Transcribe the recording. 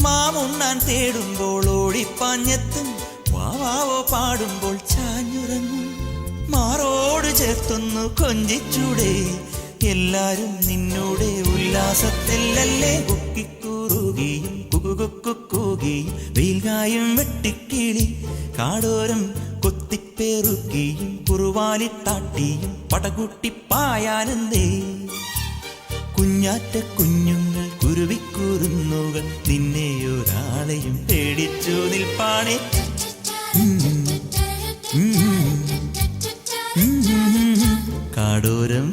മാമുണ്ണാൻ തേടുമ്പോൾ ഓടിപ്പാഞ്ഞെത്തും, വാവാവോ പാടുമ്പോൾ ചാഞ്ഞുറങ്ങും. മാറോട് ചേർത്തൊന്നു കൊഞ്ചിച്ചൂടെ, എല്ലാരും നിന്നോടെ ഉല്ലാസത്തിലല്ലേ. കുക്കിക്കൂറുകയും കുകുകുക്കുകൂകിയും വെയിൽകായും വെട്ടിക്കിളി കാടോരം കൊത്തിപ്പേറുകയും കുറുവാലിത്താട്ടിയും പടകൂട്ടിപ്പായാനന്തേ. കുഞ്ഞാറ്റ കുഞ്ഞുങ്ങൾ കുരുവിക്കൂറുന്നുകൾ നിന്നെയൊരാളെയും പേടിച്ചു നിൽപ്പാണേ. കാടോരം